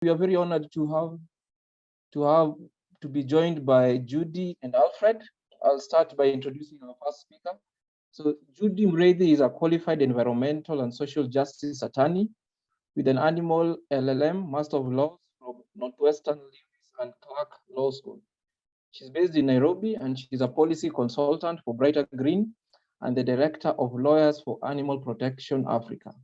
We are very honored to be joined by Judy and Alfred. I'll start by introducing our first speaker. So Judy Muriithi is a qualified environmental and social justice attorney with an animal LLM, Master of Laws from Northwestern Lewis and Clark Law School. She's based in Nairobi and she's a policy consultant for Brighter Green and the director of Lawyers for Animal Protection Africa.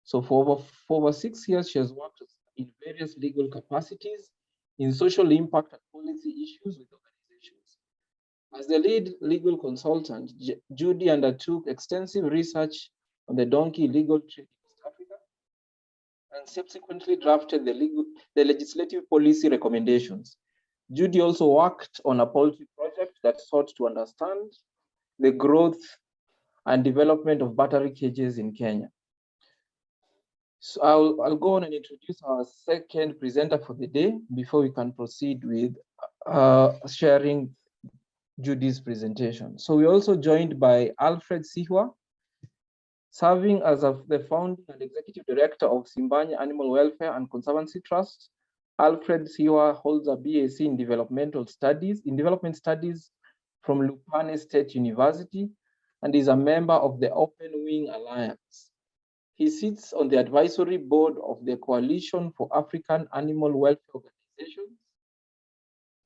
So for over 6 years, she has worked in various legal capacities in social impact and policy issues with organizations. As the lead legal consultant, Judy undertook extensive research on the donkey legal trade in East Africa and subsequently drafted the legislative policy recommendations. Judy also worked on a poultry project that sought to understand the growth and development of battery cages in Kenya. So I'll go on and introduce our second presenter for the day before we can proceed with sharing Judy's presentation. So we're also joined by Alfred Sihwa, serving as the founding and executive director of Sibanye Animal Welfare and Conservancy Trust. Alfred Sihwa holds a BSc in development studies from Lupane State University and is a member of the Open Wing Alliance. He sits on the advisory board of the Coalition for African Animal Welfare Organizations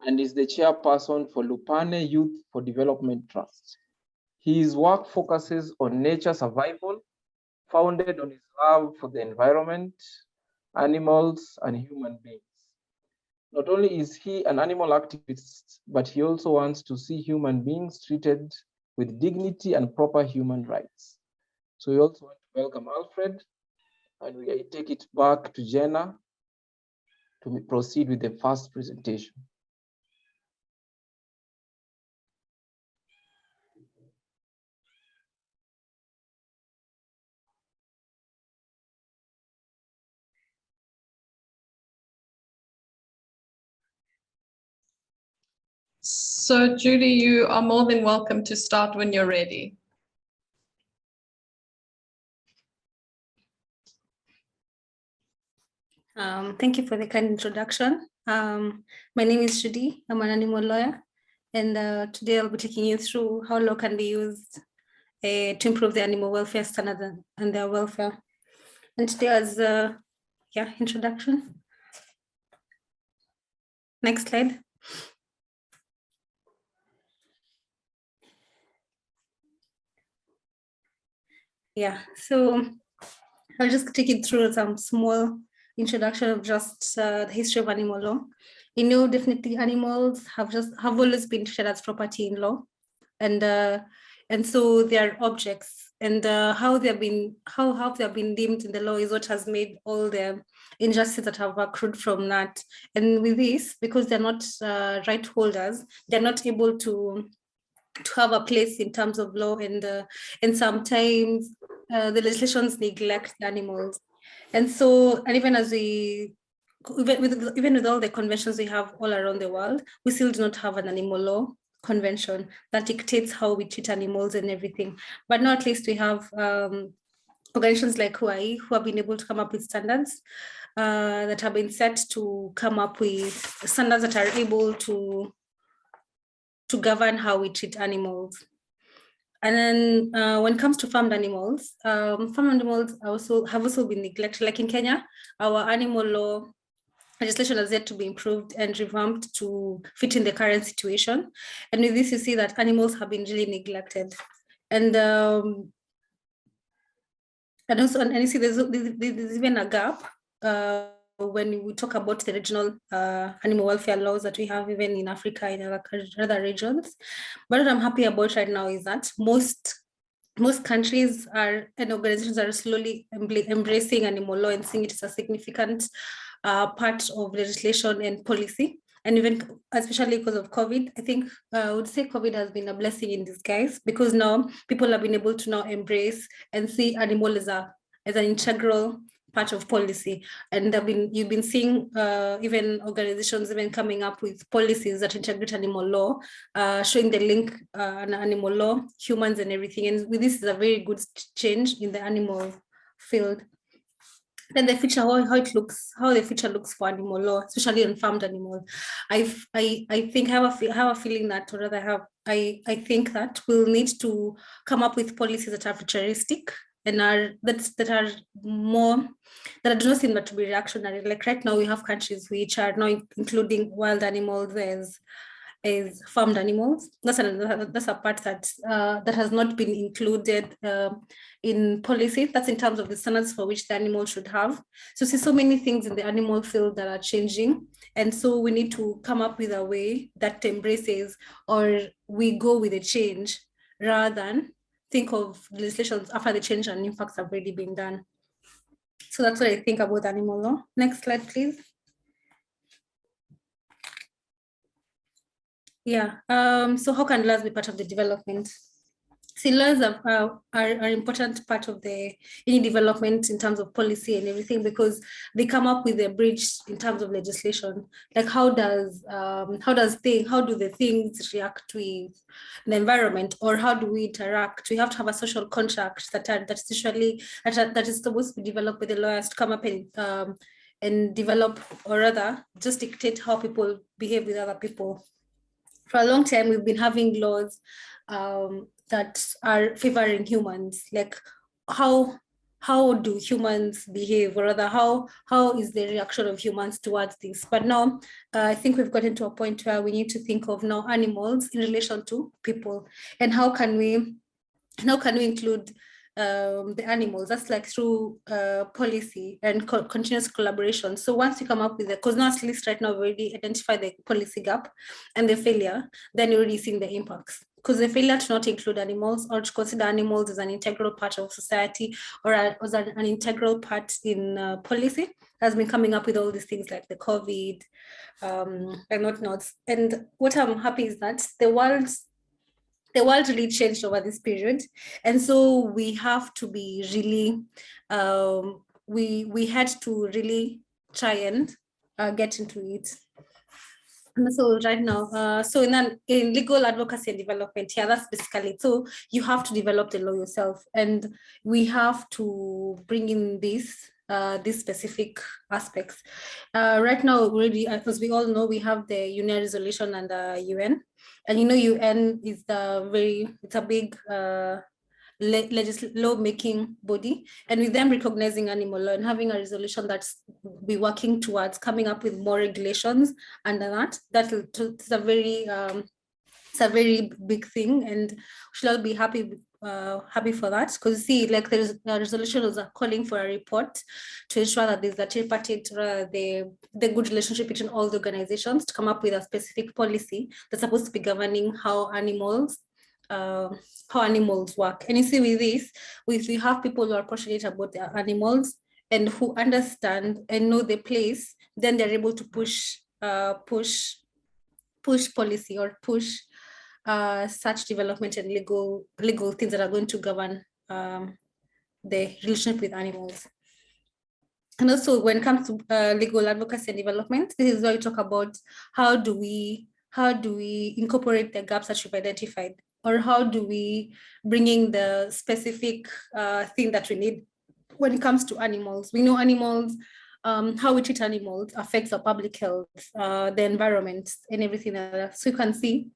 and is the chairperson for Lupane Youth for Development Trust. His work focuses on nature survival, founded on his love for the environment, animals, and human beings. Not only is he an animal activist, but he also wants to see human beings treated with dignity and proper human rights. So we also want to welcome Alfred, and we take it back to Jenna to proceed with the first presentation. So Judy, you are more than welcome to start when you're ready. Thank you for the kind introduction. My name is Judy. I'm an animal lawyer, and today I'll be taking you through how law can be used to improve the animal welfare standards and their welfare. And today as introduction. Next slide. Yeah, so I'll just take you through some small introduction of just the history of animal law. You know, definitely animals have always been treated as property in law, and so they are objects, and how they have been deemed in the law is what has made all the injustices that have accrued from that. And with this, because they're not right holders, they're not able to have a place in terms of law, and sometimes the legislations neglect the animals. And so, and even with all the conventions we have all around the world, we still do not have an animal law convention that dictates how we treat animals and everything. But now at least we have organizations like Hawaii who have been able to come up with standards that have been set to come up with standards that are able to govern how we treat animals. And then when it comes to farmed animals have also been neglected. Like in Kenya, our animal law legislation has yet to be improved and revamped to fit in the current situation. And with this, you see that animals have been really neglected. And also, and you see there's even a gap when we talk about the regional animal welfare laws that we have even in Africa and other regions. But what I'm happy about right now is that most countries and organizations are slowly embracing animal law and seeing it as a significant part of legislation and policy. And even especially because of COVID, I think I would say COVID has been a blessing in disguise, because now people have been able to now embrace and see animal as an integral part of policy. And you've been seeing even organizations even coming up with policies that integrate animal law, showing the link on animal law, humans and everything. And with this is a very good change in the animal field. then the future, how it looks, how the future looks for animal law, especially on farmed animals. I think I have a feeling that, or rather I think that we'll need to come up with policies that are futuristic and that are more, that do not seem to be reactionary. Like right now we have countries which are now including wild animals as farmed animals. That's a part that that has not been included in policy. That's in terms of the standards for which the animal should have. So see so many things in the animal field that are changing. And so we need to come up with a way that embraces, or we go with a change rather than think of legislations after the change and impacts have already been done. So that's what I think about animal law. Next slide, please. Yeah, so how can laws be part of the development? See, laws are an important part of any development in terms of policy and everything, because they come up with a bridge in terms of legislation. Like how do the things react with the environment, or how do we interact? We have to have a social contract that is supposed to be developed with the lawyers to come up and develop, or rather just dictate how people behave with other people. For a long time, we've been having laws that are favoring humans, like how do humans behave, or rather how is the reaction of humans towards this. But now I think we've gotten to a point where we need to think of now animals in relation to people, and how can we include the animals. That's like through policy and continuous collaboration. So once you come up with because now at least right now we already identify the policy gap and the failure, then you're already seeing the impacts. Because the failure to not include animals or to consider animals as an integral part of society, or as an integral part in policy, has been coming up with all these things like the COVID and whatnot. And what I'm happy is that the world really changed over this period. And so we have to be really, we had to really try and get into it. And so right now, so in legal advocacy and development, yeah, that's basically it. So you have to develop the law yourself, and we have to bring in these specific aspects. Right now, already, as we all know, we have the UN resolution and the UN. And UN is it's a big law-making body, and with them recognizing animal law and having a resolution that's be working towards coming up with more regulations under it's a very big thing, and we should all be happy for that, because see, like there's a resolution was calling for a report to ensure that there's a tripartite, the good relationship between all the organizations, to come up with a specific policy that's supposed to be governing how animals work. And you see, with this, we have people who are passionate about their animals and who understand and know the place, then they're able to push policy, or push such development and legal things that are going to govern the relationship with animals. And also, when it comes to legal advocacy and development, this is where we talk about how do we incorporate the gaps that you've identified, or how do we bring in the specific thing that we need when it comes to animals. We know animals, how we treat animals affects our public health, the environment, and everything else. So you can see,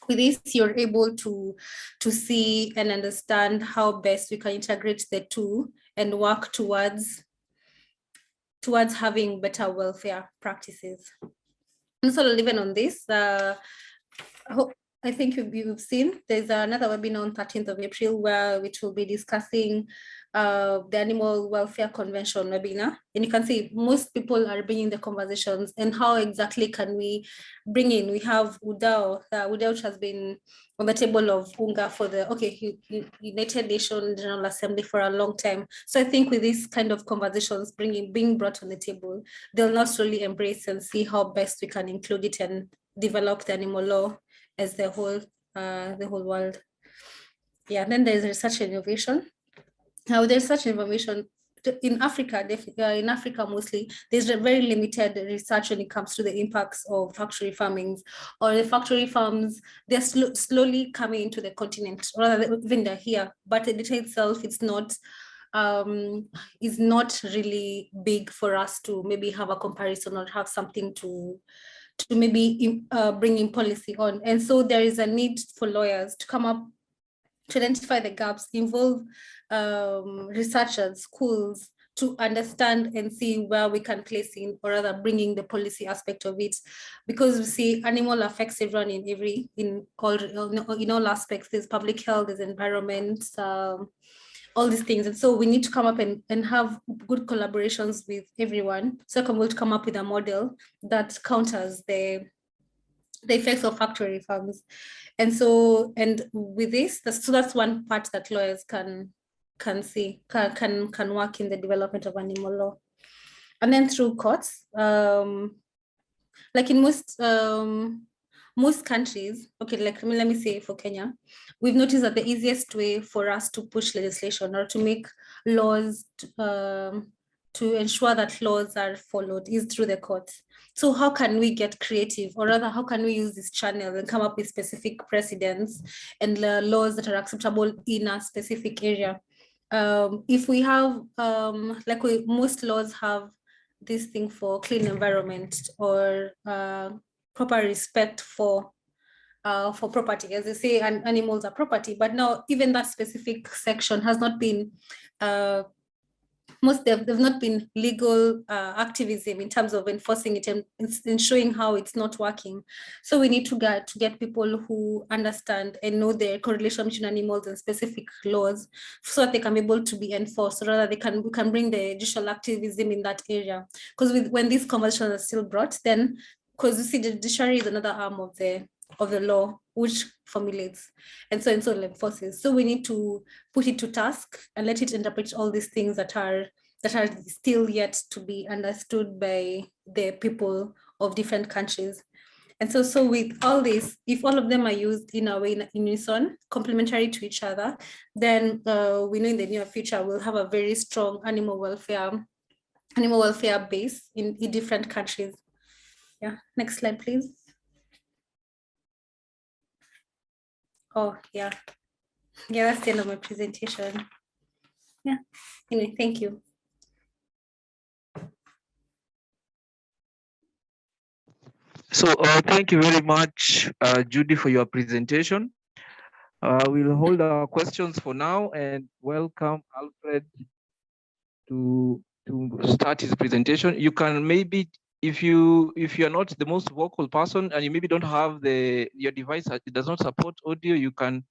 with this, you're able to see and understand how best we can integrate the two and work towards having better welfare practices. And so even on this, I think you've seen there's another webinar on 13th of April which will be discussing the Animal Welfare Convention webinar. And you can see most people are bringing the conversations, and how exactly can we bring in. We have UDAO, which has been on the table of UNGA for the United Nations General Assembly for a long time. So I think with these kind of conversations being brought on the table, they'll not slowly embrace and see how best we can include it and develop the animal law as the whole world. Yeah, and then there's research and innovation. Now, there's such information in Africa, mostly, there's a very limited research when it comes to the impacts of factory farmings, or the factory farms. They're slowly coming into the continent, rather than even they're here, but the data itself, it's not is not really big for us to maybe have a comparison or have something to maybe bring in policy on. And so there is a need for lawyers to come up, to identify the gaps, involve researchers, schools, to understand and see where we can place in, or rather bringing the policy aspect of it, because we see animal affects everyone in all aspects. There's public health, there's environment, all these things. And so we need to come up and have good collaborations with everyone, so we'll come up with a model that counters the effects of factory farms. And so, and with this, that's one part that lawyers can work in the development of animal law. And then through courts, like in most countries, okay, like let me say for Kenya, we've noticed that the easiest way for us to push legislation or to make laws, to ensure that laws are followed, is through the courts. So how can we get creative, or rather, how can we use this channel and come up with specific precedents and laws that are acceptable in a specific area? If we have, most laws have this thing for clean environment, or proper respect for property, as they say, and animals are property. But now even that specific section has not been there's not been legal activism in terms of enforcing it and showing how it's not working. So we need to get people who understand and know the correlation between animals and specific laws, so that they can be able to be enforced, or rather we can bring the judicial activism in that area. Because when these conversations are still brought, then, because you see, the judiciary is another arm of the law which formulates and so enforces. So we need to put it to task and let it interpret all these things that are still yet to be understood by the people of different countries. And so with all this, if all of them are used in a way in unison, complementary to each other, then we know in the near future we'll have a very strong animal welfare base in different countries. Yeah, next slide, please. Oh, yeah. Yeah, that's the end of my presentation. Yeah, anyway, thank you. So thank you very much, Judy, for your presentation. We'll hold our questions for now and welcome Alfred to start his presentation. You can maybe, if you are not the most vocal person and you maybe don't have your device, it does not support audio, you can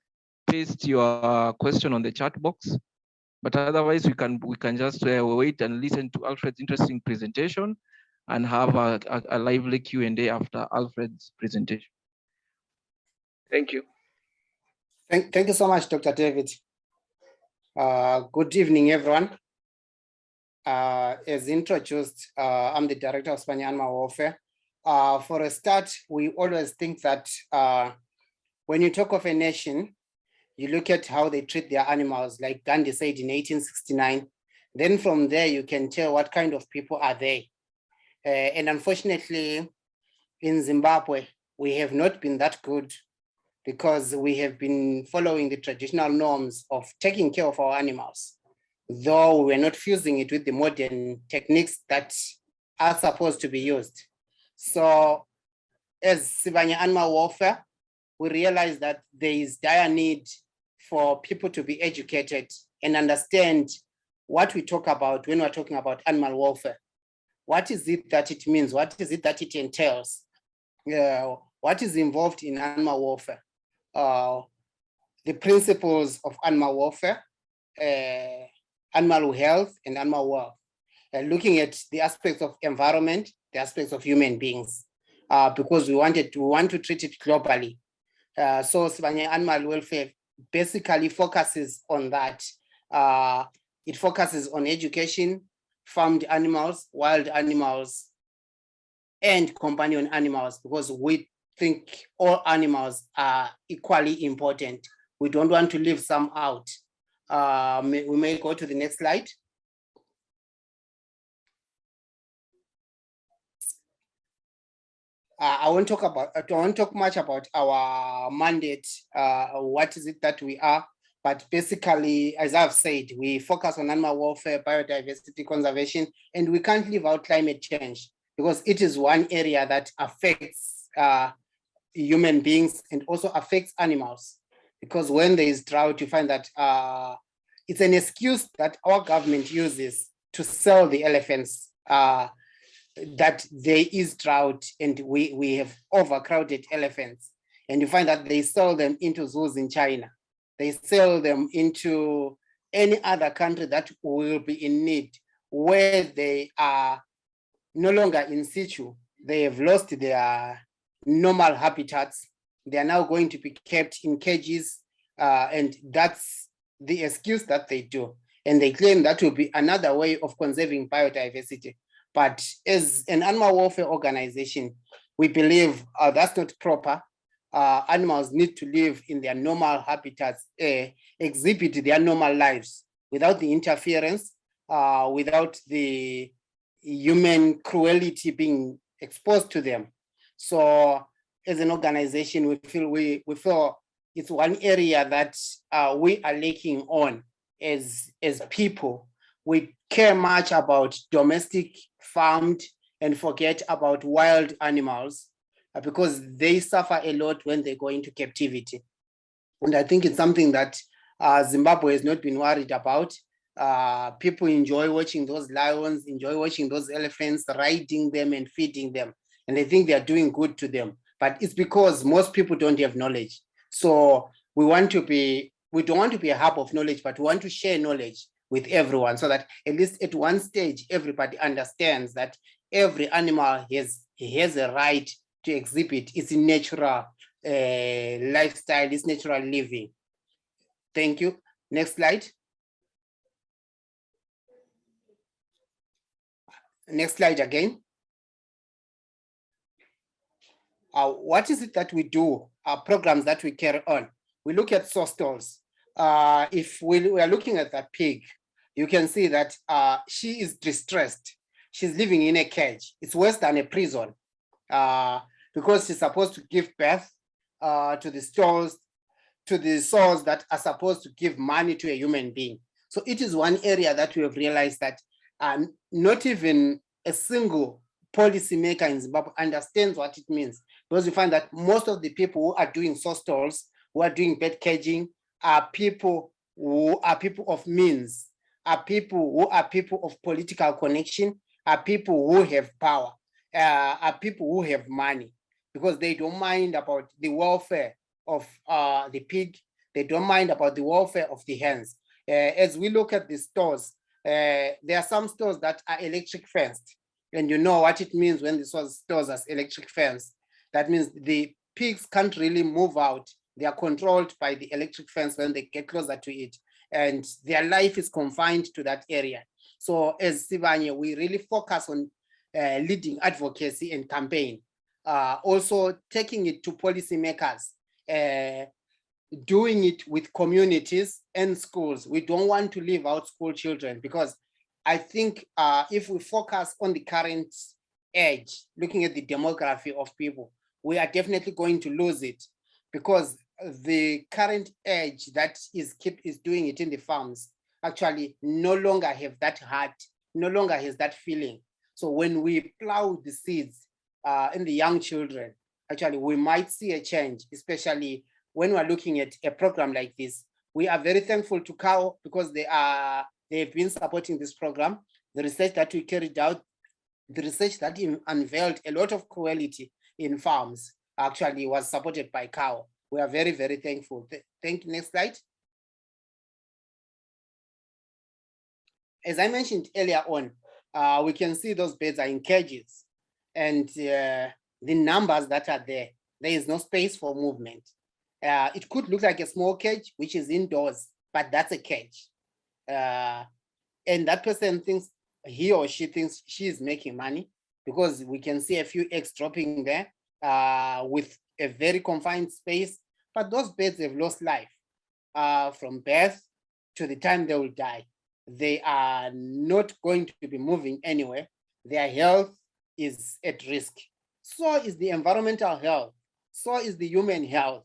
paste your question on the chat box. But otherwise, we can just wait and listen to Alfred's interesting presentation and have a lively Q&A after Alfred's presentation. Thank you. Thank you so much, Dr. David. Good evening, everyone. As introduced, I'm the Director of Sibanye Animal Welfare. For a start, we always think that when you talk of a nation, you look at how they treat their animals, like Gandhi said in 1869. Then from there, you can tell what kind of people are they. And unfortunately, in Zimbabwe, we have not been that good, because we have been following the traditional norms of taking care of our animals, though we're not fusing it with the modern techniques that are supposed to be used. So as Sibanye Animal Welfare, we realize that there is dire need for people to be educated and understand what we talk about when we're talking about animal welfare. What is it that it means? What is it that it entails? What is involved in animal welfare? The principles of animal welfare, animal health, and animal wealth. Looking at the aspects of environment, the aspects of human beings, because we want to treat it globally. So Sibanye Animal Welfare basically focuses on that. It focuses on education, farmed animals, wild animals, and companion animals, because we think all animals are equally important. We don't want to leave some out. We may go to the next slide. I won't talk much about our mandate. What is it that we are? But basically, as I've said, we focus on animal welfare, biodiversity conservation, and we can't leave out climate change because it is one area that affects human beings and also affects animals. Because when there is drought, you find that it's an excuse that our government uses to sell the elephants that there is drought and we have overcrowded elephants. And you find that they sell them into zoos in China. They sell them into any other country that will be in need, where they are no longer in situ. They have lost their normal habitats. They are now going to be kept in cages, and that's the excuse that they do. And they claim that will be another way of conserving biodiversity. But as an animal welfare organization, we believe that's not proper. Animals need to live in their normal habitats, exhibit their normal lives without the interference, without the human cruelty being exposed to them. So as an organization, we feel it's one area that we are lacking on as people. We care much about domestic farmed and forget about wild animals because they suffer a lot when they go into captivity. And I think it's something that Zimbabwe has not been worried about. People enjoy watching those lions, enjoy watching those elephants, riding them and feeding them. And they think they're doing good to them. But it's because most people don't have knowledge. So we don't want to be a hub of knowledge, but we want to share knowledge with everyone so that at least at one stage, everybody understands that every animal has a right to exhibit its natural lifestyle, its natural living. Thank you. Next slide. Next slide again. What is it that we do? Programs that we carry on. We look at source stalls. If we are looking at that pig, you can see that she is distressed. She's living in a cage. It's worse than a prison because she's supposed to give birth to the stalls, to the source that are supposed to give money to a human being. So it is one area that we have realized that not even a single policymaker in Zimbabwe understands what it means, because you find that most of the people who are doing source stalls, who are doing bird caging, are people who are people of means, are people who are people of political connection, are people who have power, are people who have money, because they don't mind about the welfare of the pig, they don't mind about the welfare of the hens. As we look at the stores, there are some stores that are electric fenced, and you know what it means when the stores are electric fence. That means the pigs can't really move out. They are controlled by the electric fence when they get closer to it, and their life is confined to that area. So as Sibanye, we really focus on leading advocacy and campaign, also taking it to policymakers, doing it with communities and schools. We don't want to leave out school children, because I think if we focus on the current age, looking at the demography of people, we are definitely going to lose it, because the current age that is doing it in the farms actually no longer have that heart, no longer has that feeling. So when we plow the seeds in the young children, actually we might see a change, especially when we're looking at a program like this. We are very thankful to CAO because they've been supporting this program. The research that we carried out, the research that unveiled a lot of cruelty in farms actually was supported by CAO. We are very, very thankful. Thank you. Next slide. As I mentioned earlier on, we can see those birds are in cages, and the numbers that are there is no space for movement. It could look like a small cage, which is indoors, but that's a cage. And that person thinks, he or she thinks she is making money, because we can see a few eggs dropping there with a very confined space, but those birds have lost life from birth to the time they will die. They are not going to be moving anywhere. Their health is at risk. So is the environmental health. So is the human health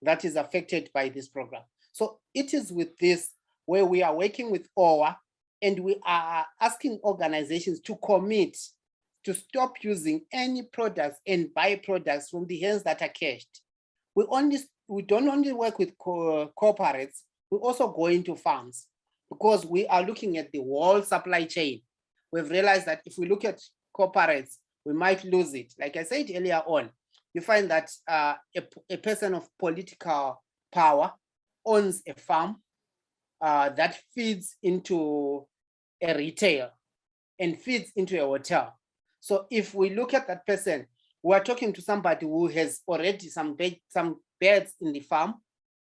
that is affected by this program. So it is with this where we are working with OWA, and we are asking organizations to commit to stop using any products and byproducts from the hands that are cached. We don't only work with corporates, we also go into farms, because we are looking at the whole supply chain. We've realized that if we look at corporates, we might lose it. Like I said earlier on, you find that a person of political power owns a farm that feeds into a retail and feeds into a hotel. So if we look at that person, we are talking to somebody who has already some birds in the farm,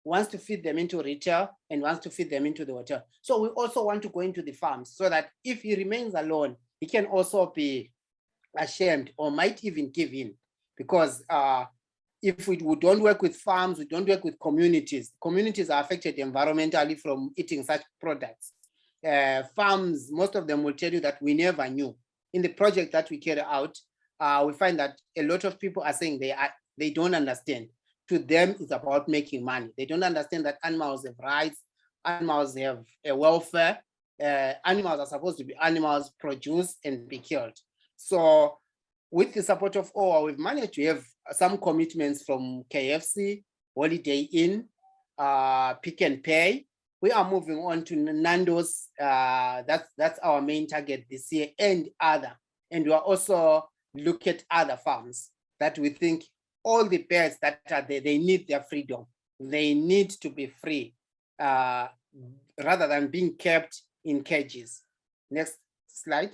wants to feed them into retail and wants to feed them into the hotel. So we also want to go into the farms so that if he remains alone, he can also be ashamed or might even give in, because if we don't work with farms, we don't work with communities. Communities are affected environmentally from eating such products. Farms, most of them will tell you that we never knew. In the project that we carry out, we find that a lot of people are saying they don't understand. To them, it's about making money. They don't understand that animals have rights, animals have a welfare, animals are supposed to be animals, produce and be killed. So with the support of OWA, we've managed to have some commitments from KFC, Holiday Inn, Pick and Pay. We are moving on to Nando's. That's our main target this year, and other. And we are also look at other farms that we think all the birds that are there, they need their freedom. They need to be free rather than being kept in cages. Next slide.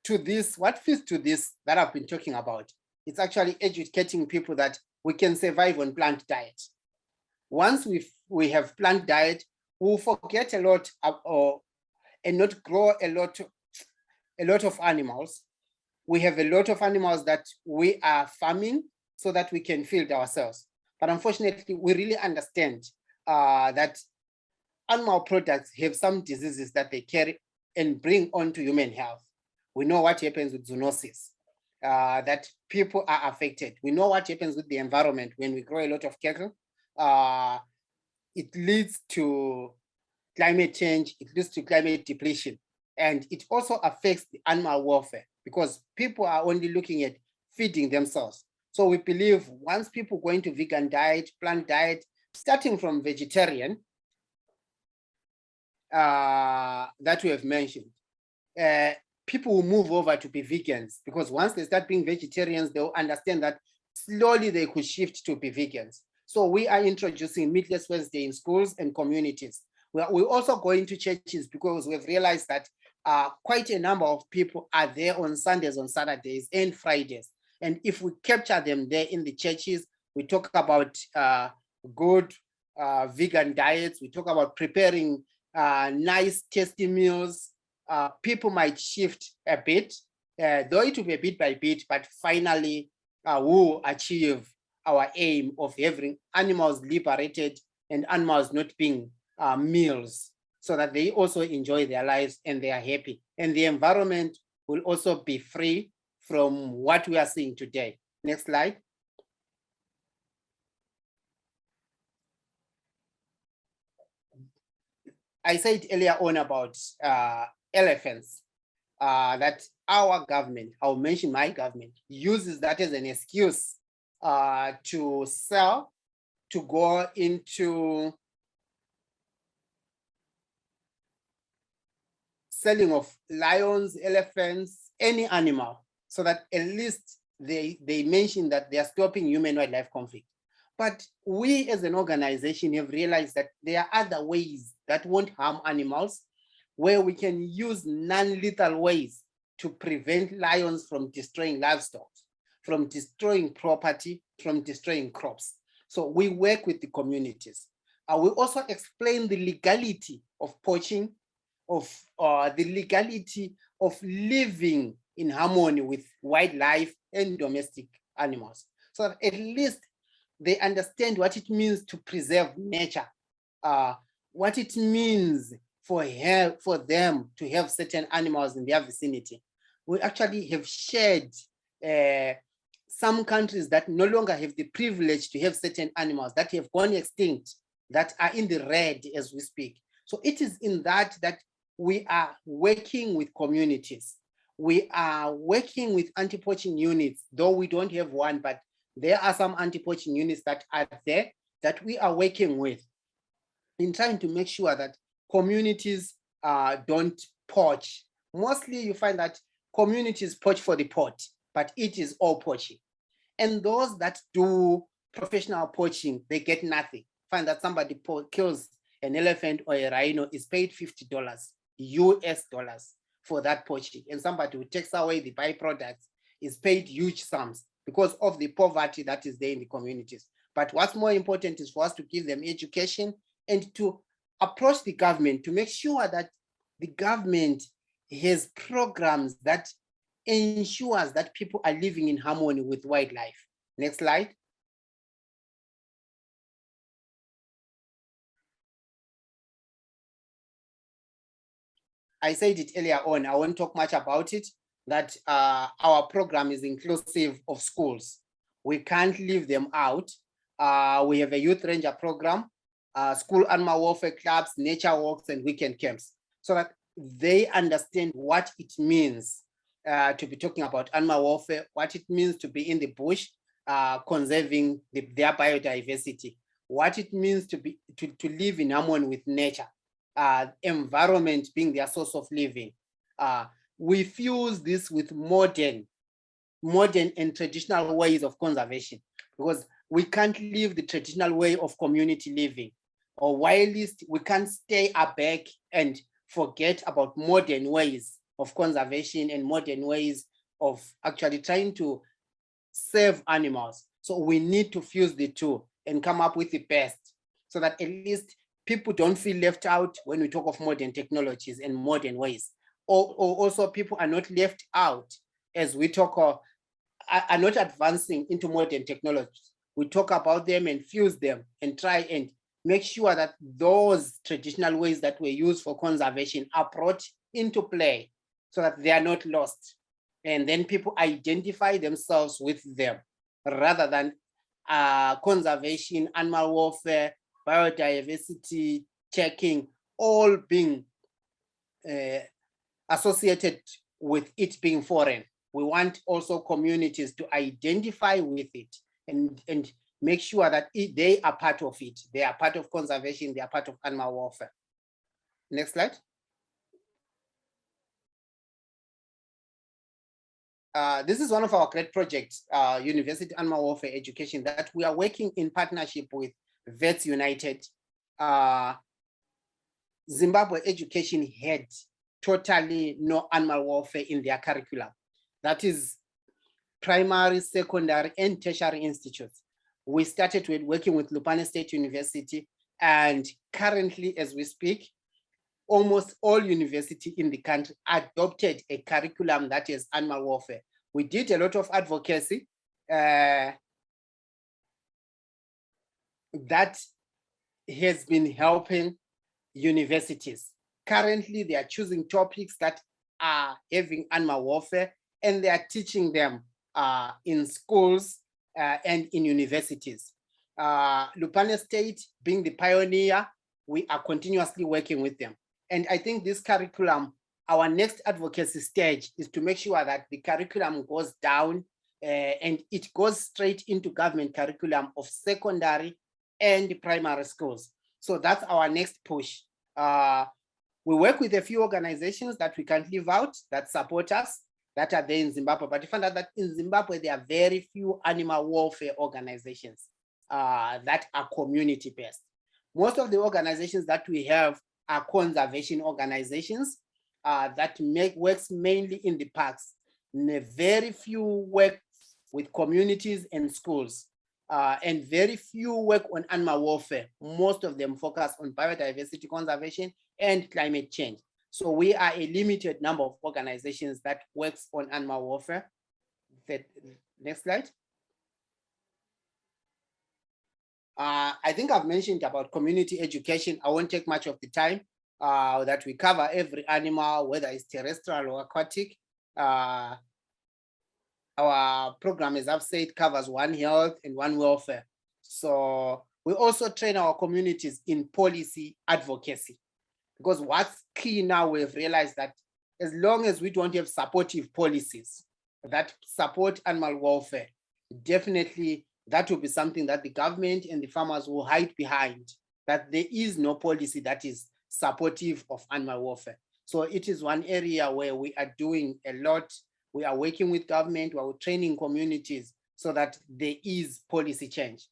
To this, what fits to this that I've been talking about, it's actually educating people that we can survive on plant diet. Once we have plant diet, we'll forget a lot and not grow a lot of animals. We have a lot of animals that we are farming so that we can feed ourselves. But unfortunately, we really understand that animal products have some diseases that they carry and bring on to human health. We know what happens with zoonosis, that people are affected. We know what happens with the environment when we grow a lot of cattle. It leads to climate change, it leads to climate depletion, and it also affects the animal welfare because people are only looking at feeding themselves. So we believe once people go into vegan diet, plant diet, starting from vegetarian, that we have mentioned, people will move over to be vegans, because once they start being vegetarians, they'll understand that slowly they could shift to be vegans. So we are introducing Meatless Wednesday in schools and communities. We're also going to churches because we've realized that quite a number of people are there on Sundays, on Saturdays, and Fridays. And if we capture them there in the churches, we talk about good vegan diets, we talk about preparing nice, tasty meals. People might shift a bit, though it will be a bit by bit, but finally we'll achieve our aim of having animals liberated and animals not being meals, so that they also enjoy their lives and they are happy. And the environment will also be free from what we are seeing today. Next slide. I said earlier on about elephants, that our government, I'll mention my government, uses that as an excuse to sell, to go into selling of lions, elephants, any animal, so that at least they mention that they are stopping human-wildlife conflict. But we as an organization have realized that there are other ways that won't harm animals, where we can use non-lethal ways to prevent lions from destroying livestock, from destroying property, from destroying crops. So we work with the communities. We also explain the legality of poaching, of the legality of living in harmony with wildlife and domestic animals, so that at least they understand what it means to preserve nature, what it means for them to have certain animals in their vicinity. we actually have shared some countries that no longer have the privilege to have certain animals that have gone extinct, that are in the red as we speak. So it is in that we are working with communities. We are working with anti-poaching units, though we don't have one, but there are some anti-poaching units that are there that we are working with in trying to make sure that communities don't poach. Mostly you find that communities poach for the pot, but it is all poaching. And those that do professional poaching, they get nothing. Find that somebody kills an elephant or a rhino is paid $50 US dollars for that poaching. And somebody who takes away the byproducts is paid huge sums because of the poverty that is there in the communities. But what's more important is for us to give them education and to approach the government to make sure that the government has programs that ensures that people are living in harmony with wildlife. Next slide. I said it earlier on, I won't talk much about it, that our program is inclusive of schools. We can't leave them out. We have a youth ranger program, school animal welfare clubs, nature walks, and weekend camps, so that they understand what it means to be talking about animal welfare, what it means to be in the bush, conserving their biodiversity, what it means to live in harmony with nature, environment being their source of living. We fuse this with modern and traditional ways of conservation, because we can't live the traditional way of community living, or while least we can't stay aback and forget about modern ways of conservation and modern ways of actually trying to save animals. So we need to fuse the two and come up with the best, so that at least people don't feel left out when we talk of modern technologies and modern ways. Or also people are not left out as we talk of, are not advancing into modern technologies. We talk about them and fuse them and try and make sure that those traditional ways that were used for conservation are brought into play so that they are not lost. And then people identify themselves with them rather than conservation, animal welfare, biodiversity checking, all being associated with it being foreign. We want also communities to identify with it and make sure that they are part of it. They are part of conservation, they are part of animal welfare. Next slide. This is one of our great projects, University Animal Welfare Education, that we are working in partnership with Vets United. Zimbabwe education had totally no animal welfare in their curriculum. That is primary, secondary, and tertiary institutes. We started with working with Lupane State University, and currently, as we speak, almost all universities in the country adopted a curriculum that is animal welfare. We did a lot of advocacy that has been helping universities. Currently, they are choosing topics that are having animal welfare, and they are teaching them in schools and in universities. Lupane State being the pioneer, we are continuously working with them. And I think this curriculum, our next advocacy stage is to make sure that the curriculum goes down and it goes straight into government curriculum of secondary and primary schools. So that's our next push. We work with a few organizations that we can't leave out that support us, that are there in Zimbabwe, but you find out that in Zimbabwe, there are very few animal welfare organizations that are community-based. Most of the organizations that we have are conservation organizations that works mainly in the parks. And very few work with communities and schools, and very few work on animal welfare. Most of them focus on biodiversity conservation and climate change. So we are a limited number of organizations that works on animal welfare. Next slide. I think I've mentioned about community education. I won't take much of the time that we cover every animal, whether it's terrestrial or aquatic. our program, as I've said, covers one health and one welfare. So we also train our communities in policy advocacy, because what's key now, we've realized that as long as we don't have supportive policies that support animal welfare, definitely that will be something that the government and the farmers will hide behind, that there is no policy that is supportive of animal welfare. So it is one area where we are doing a lot. We are working with government, we are training communities so that there is policy change.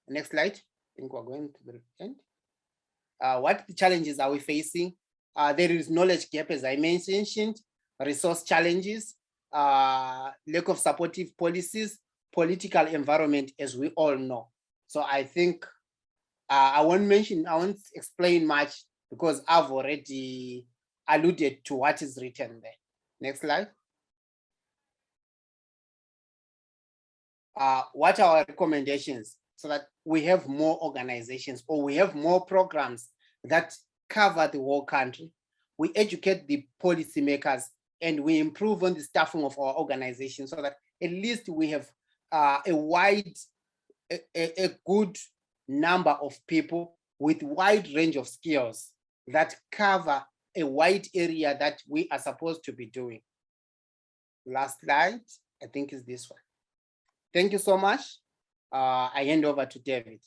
Next slide. I think we're going to the end. What challenges are we facing? There is knowledge gap, as I mentioned, resource challenges, lack of supportive policies, political environment, as we all know. So I think I won't explain much because I've already alluded to what is written there. Next slide. What are our recommendations so that we have more organizations or we have more programs that cover the whole country? We educate the policymakers and we improve on the staffing of our organizations so that at least we have a good number of people with wide range of skills that cover a wide area that we are supposed to be doing. Last slide, I think, is this one. Thank you so much. I hand over to David.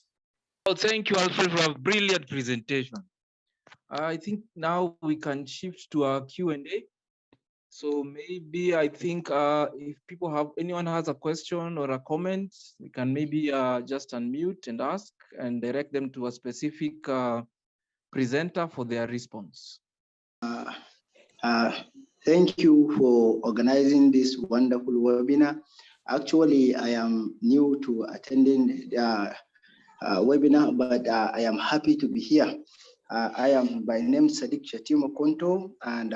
Well, thank you, Alfred, for a brilliant presentation. I think now we can shift to our Q&A. So maybe I think if anyone has a question or a comment, we can maybe just unmute and ask and direct them to a specific presenter for their response. Thank you for organizing this wonderful webinar. Actually, I am new to attending the webinar, but I am happy to be here. I am by name Sadiq Shatima Konto, and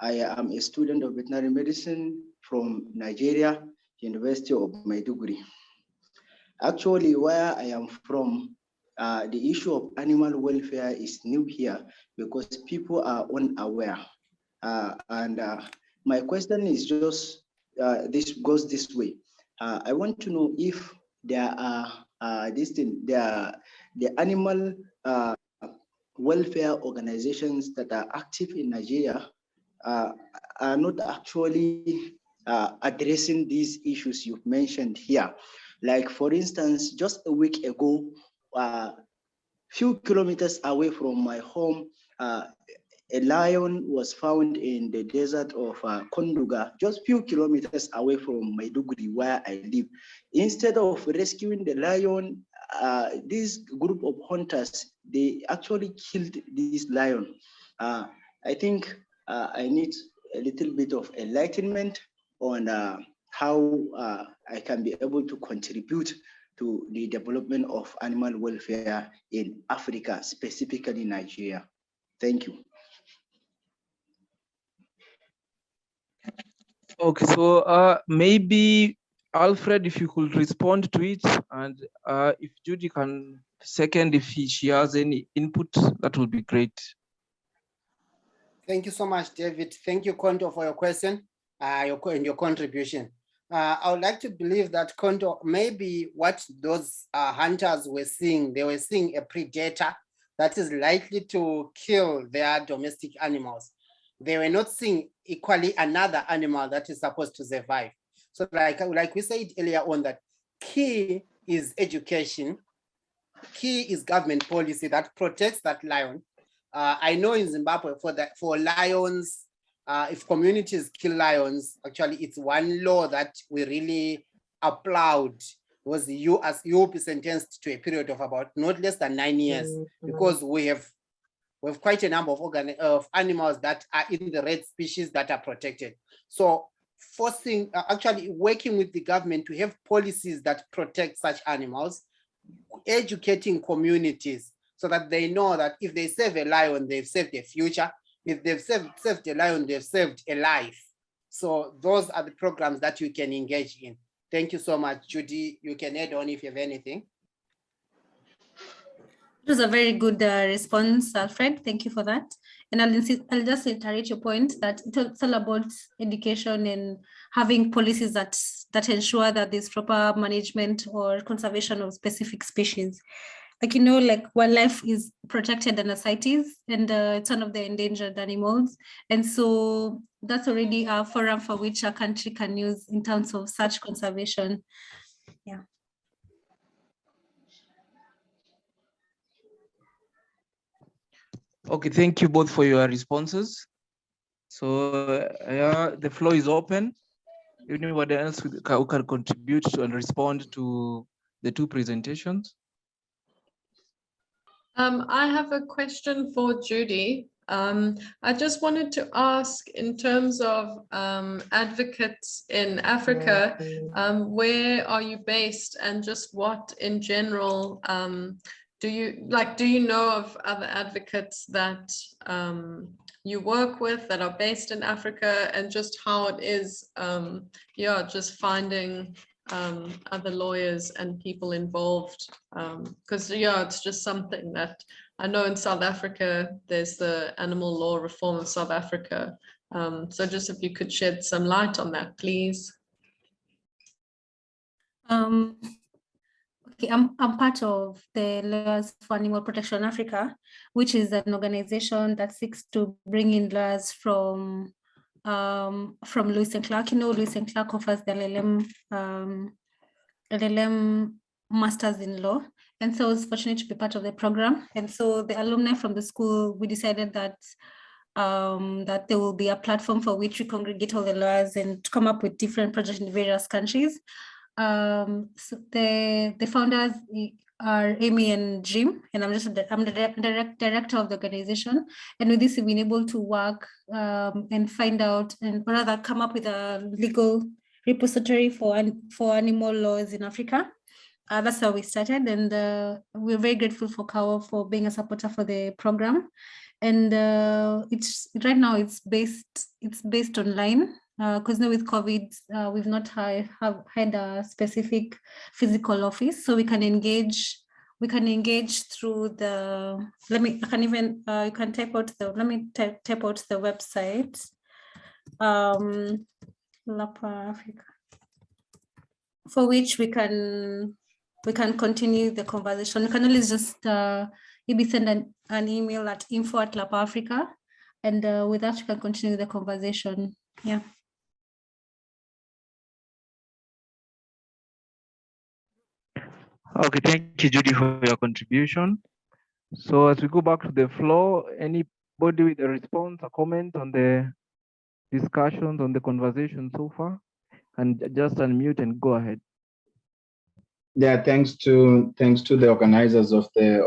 I am a student of veterinary medicine from Nigeria, University of Maiduguri. Actually, where I am from, the issue of animal welfare is new here because people are unaware. My question is just, this goes this way. I want to know if there are the animal welfare organizations that are active in Nigeria are not actually addressing these issues you've mentioned here. Like, for instance, just a week ago, few kilometers away from my home, a lion was found in the desert of Konduga, just few kilometers away from Maiduguri, where I live. Instead of rescuing the lion, this group of hunters, they actually killed this lion. I think I need a little bit of enlightenment on how I can be able to contribute to the development of animal welfare in Africa, specifically Nigeria. Thank you. Okay, so maybe Alfred, if you could respond to it, and if Judy can second, if she has any input, that would be great. Thank you so much, David. Thank you, Konto, for your question and your contribution. I would like to believe that, Konto, maybe what those hunters were seeing, they were seeing a predator that is likely to kill their domestic animals. They were not seeing equally another animal that is supposed to survive. So like we said earlier on, that key is education, key is government policy that protects that lion. I know in Zimbabwe for lions, if communities kill lions, actually it's one law that we really applaud, was you will be sentenced to a period of about not less than 9 years, because we have quite a number of animals that are in the red species that are protected. So forcing, actually working with the government to have policies that protect such animals, educating communities so that they know that if they save a lion, they've saved a future. If they've saved a lion, they've saved a life. So those are the programs that you can engage in. Thank you so much, Judy. You can add on if you have anything. It was a very good response, Alfred. Thank you for that. And I'll just reiterate your point that it's all about education and having policies that ensure that there's proper management or conservation of specific species. Like, like wildlife is protected under CITES, and it's one of the endangered animals. And so that's already a forum for which a country can use in terms of such conservation. Yeah. Okay, thank you both for your responses. So the floor is open. Anybody else who can contribute to and respond to the two presentations? I have a question for Judy. I just wanted to ask, in terms of advocates in Africa, where are you based, and just what in general do you know of other advocates that you work with that are based in Africa, and just how it is, just finding other lawyers and people involved, because it's just something that I know in South Africa there's the animal law reform of South Africa, so just if you could shed some light on that, please. Okay, I'm part of the Lawyers for Animal Protection Africa, which is an organization that seeks to bring in lawyers from Lewis and Clark. Lewis and Clark offers the LLM Masters in Law. And so I was fortunate to be part of the program. And so the alumni from the school, we decided that that there will be a platform for which we congregate all the lawyers and come up with different projects in various countries. So the founders are Amy and Jim, and I'm the director of the organization. And with this, we've been able to work and find out, and rather come up with a legal repository for animal laws in Africa. That's how we started, and we're very grateful for Kawa for being a supporter for the program. And right now it's based online. Because now with COVID, we've not had a specific physical office, so we can engage through the. You can type out the. Let me type out the website. Lapa Africa, for which we can continue the conversation. You can always just maybe send an email at info@lapaafrica, and with that you can continue the conversation. Yeah. Okay, thank you, Judy, for your contribution. So as we go back to the floor, anybody with a response, a comment on the discussions, on the conversation so far? And just unmute and go ahead. Yeah, thanks to the organizers of the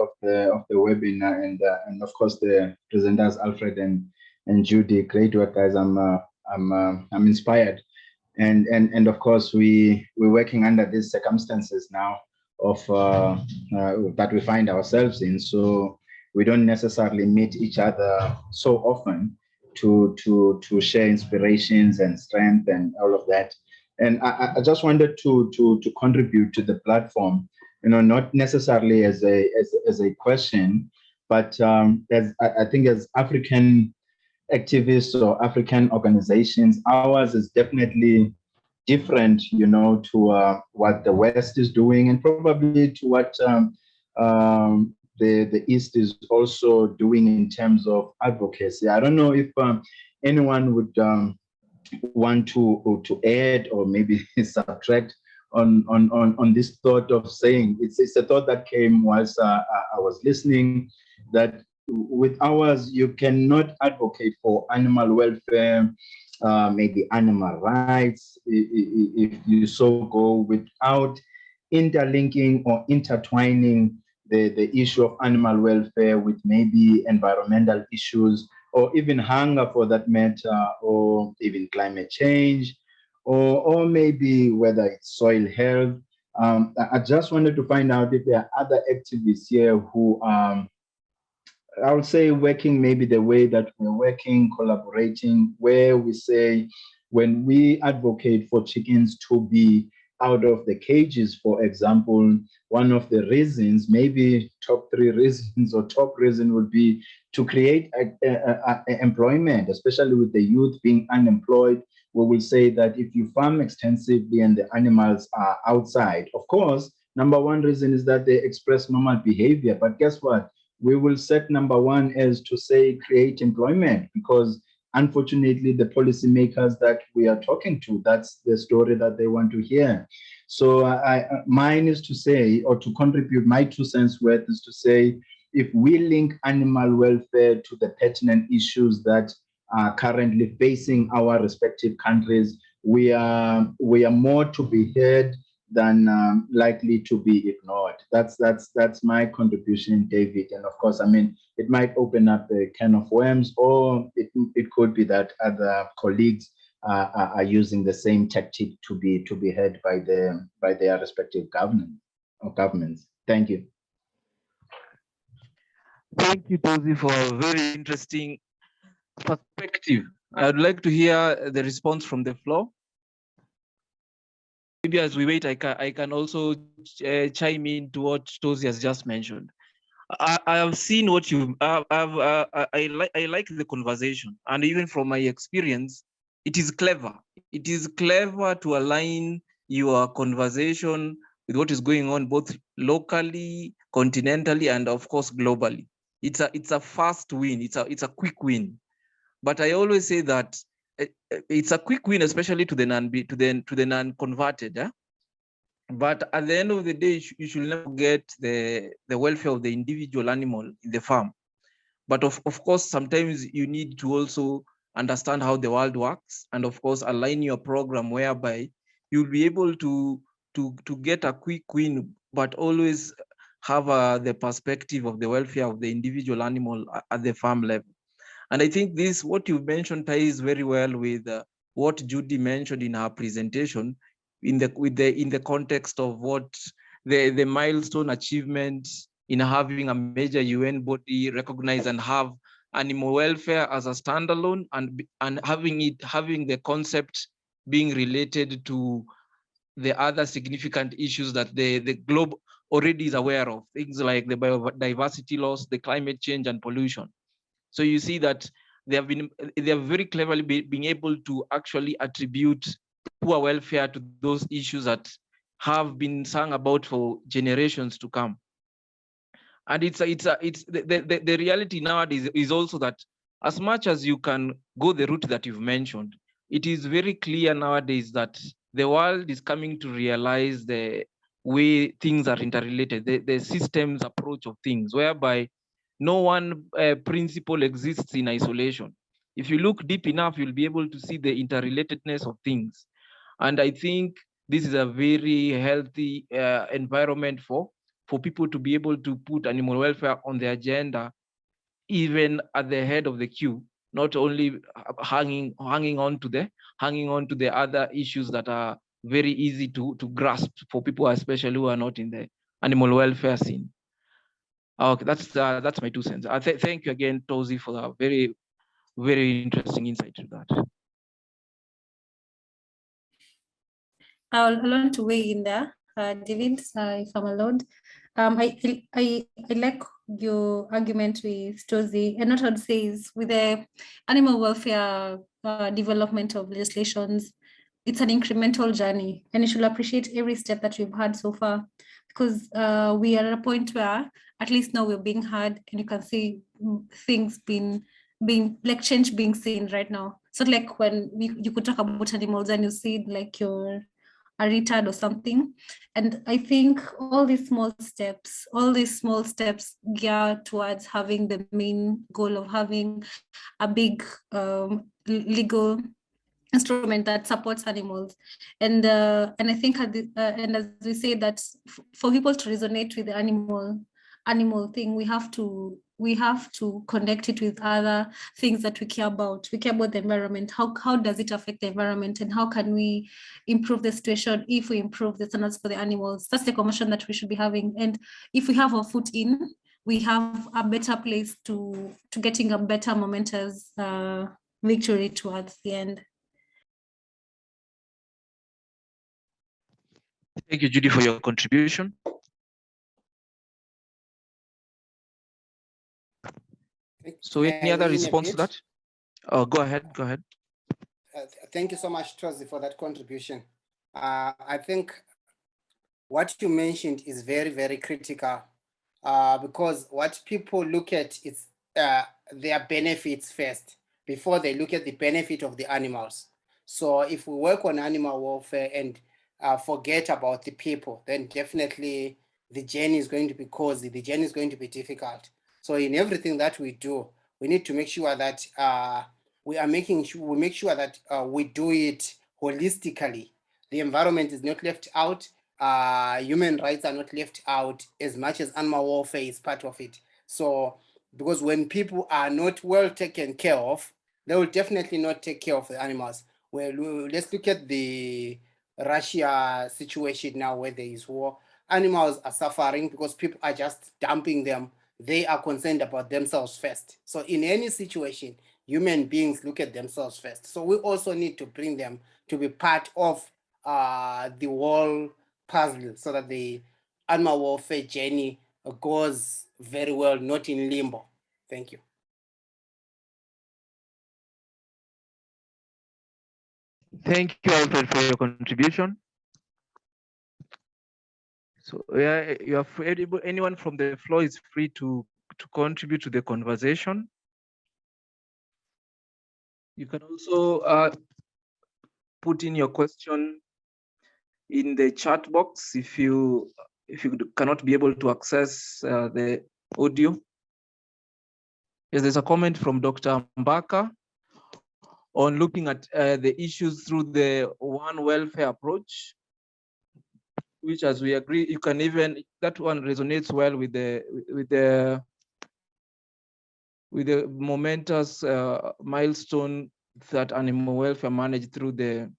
webinar, and of course the presenters Alfred and Judy. Great work, guys. I'm inspired, and of course we're working under these circumstances now of that we find ourselves in. So we don't necessarily meet each other so often to share inspirations and strength and all of that. And I just wanted to contribute to the platform, not necessarily as a question, but as I think as African activists or African organizations, ours is definitely different, to what the West is doing, and probably to what the East is also doing in terms of advocacy. I don't know if anyone would want to add or maybe subtract on this thought of saying, it's a thought that came whilst I was listening, that with ours, you cannot advocate for animal welfare, maybe animal rights, if you so go, without interlinking or intertwining the issue of animal welfare with maybe environmental issues, or even hunger for that matter, or even climate change, or maybe whether it's soil health. I just wanted to find out if there are other activists here who I would say working maybe the way that we're working, collaborating, where we say when we advocate for chickens to be out of the cages, for example, one of the reasons, maybe top 3 reasons or top reason would be to create employment, especially with the youth being unemployed. We will say that if you farm extensively and the animals are outside, of course, number 1 reason is that they express normal behavior. But guess what? We will set number 1 as to say create employment, because unfortunately, the policymakers that we are talking to, that's the story that they want to hear. So mine is to say, or to contribute my 2 cents worth is to say, if we link animal welfare to the pertinent issues that are currently facing our respective countries, we are more to be heard than likely to be ignored. That's my contribution, David. And of course, I mean, it might open up a can of worms, or it could be that other colleagues are using the same tactic to be heard by their respective governments. Thank you. Thank you, Tozi, for a very interesting perspective. I'd like to hear the response from the floor. Maybe as we wait, I can also chime in to what Tozi has just mentioned. I have seen what you. I like the conversation, and even from my experience, it is clever. It is clever to align your conversation with what is going on both locally, continentally, and of course globally. It's a fast win. It's a quick win. But I always say that it's a quick win, especially to the non-converted. But at the end of the day, you should never forget the welfare of the individual animal in the farm. But of course, sometimes you need to also understand how the world works, and of course, align your program whereby you'll be able to get a quick win, but always have the perspective of the welfare of the individual animal at the farm level. And I think this, what you mentioned, ties very well with what Judy mentioned in her presentation, in the context of what the milestone achievement in having a major UN body recognize and have animal welfare as a standalone, and having the concept being related to the other significant issues that the globe already is aware of, things like the biodiversity loss, the climate change, and pollution. So you see that they have very cleverly been able to actually attribute poor welfare to those issues that have been sung about for generations to come. And the reality nowadays is also that as much as you can go the route that you've mentioned, it is very clear nowadays that the world is coming to realize the way things are interrelated, the systems approach of things, whereby no one principle exists in isolation. If you look deep enough, you'll be able to see the interrelatedness of things. And I think this is a very healthy environment for people to be able to put animal welfare on the agenda, even at the head of the queue, not only hanging on to the other issues that are very easy to grasp for people, especially who are not in the animal welfare scene. Okay, that's my 2 cents. Thank you again, Tozi, for the very, very interesting insight to that. I'll want to weigh in there, David, if I'm allowed. I like your argument with Tozi, and what I'd say is with the animal welfare development of legislations, it's an incremental journey, and you should appreciate every step that we've had so far, because we are at a point where at least now we're being heard, and you can see things being like change being seen right now. So like when you could talk about animals and you see like you're a retard or something. And I think all these small steps gear towards having the main goal of having a big legal instrument that supports animals. And I think and as we say that for people to resonate with the animal thing, we have to connect it with other things that we care about. We care about the environment. How does it affect the environment, and how can we improve the situation if we improve the standards for the animals? That's the conversation that we should be having. And if we have our foot in, we have a better place to getting a better momentous victory towards the end. Thank you, Judy, for your contribution. So any other response to that? Go ahead, go ahead. Thank you so much, Trosi, for that contribution. I think what you mentioned is very, very critical because what people look at is their benefits first before they look at the benefit of the animals. So if we work on animal welfare and forget about the people, then definitely the journey is going to be cozy, the journey is going to be difficult. So in everything that we do, we need to make sure that we make sure that we do it holistically. The environment is not left out. Human rights are not left out as much as animal welfare is part of it. So, because when people are not well taken care of, they will definitely not take care of the animals. Well, let's look at the Russia situation now where there is war. Animals are suffering because people are just dumping them. They are concerned about themselves first. So in any situation, human beings look at themselves first. So we also need to bring them to be part of the whole puzzle so that the animal welfare journey goes very well, not in limbo. Thank you. Thank you, Alfred, for your contribution. So yeah, you are able, anyone from the floor is free to contribute to the conversation. You can also put in your question in the chat box if you cannot be able to access the audio. Yes, there's a comment from Dr. Mbaka on looking at the issues through the one welfare approach, which, as we agree, you can even, that one resonates well with the momentous milestone that animal welfare managed through the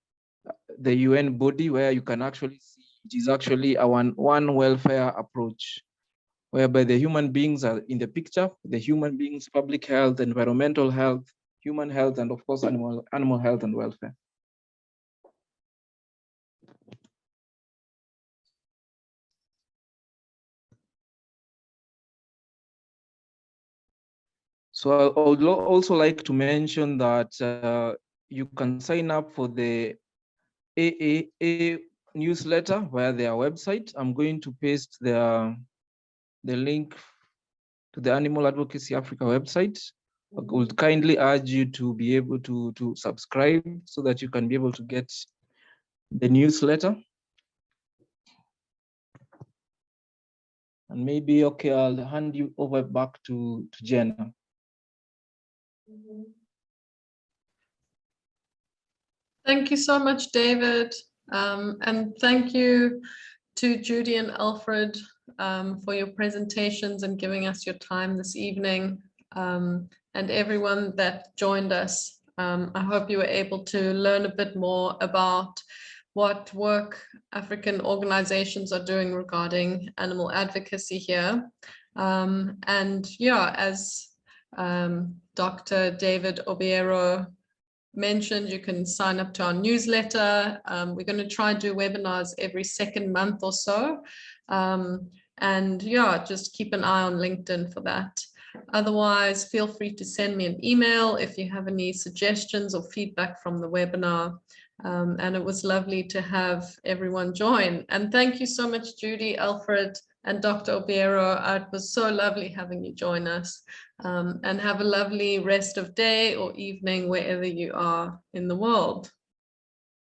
UN body, where you can actually see it is actually a one welfare approach, whereby the human beings are in the picture, the human beings, public health, environmental health, human health, and of course, animal health and welfare. So I would also like to mention that you can sign up for the AAA newsletter via their website. I'm going to paste the link to the Animal Advocacy Africa website. I would kindly urge you to be able to subscribe so that you can be able to get the newsletter. And maybe, okay, I'll hand you over back to Jenna. Thank you so much, David. And thank you to Judy and Alfred for your presentations and giving us your time this evening, and everyone that joined us. I hope you were able to learn a bit more about what work African organizations are doing regarding animal advocacy here. And yeah, as Dr. David Obiero mentioned, you can sign up to our newsletter. We're going to try and do webinars every second month or so. And yeah, just keep an eye on LinkedIn for that. Otherwise, feel free to send me an email if you have any suggestions or feedback from the webinar. And it was lovely to have everyone join. And thank you so much, Judy, Alfred, and Dr. Obiero. It was so lovely having you join us. And have a lovely rest of day or evening wherever you are in the world.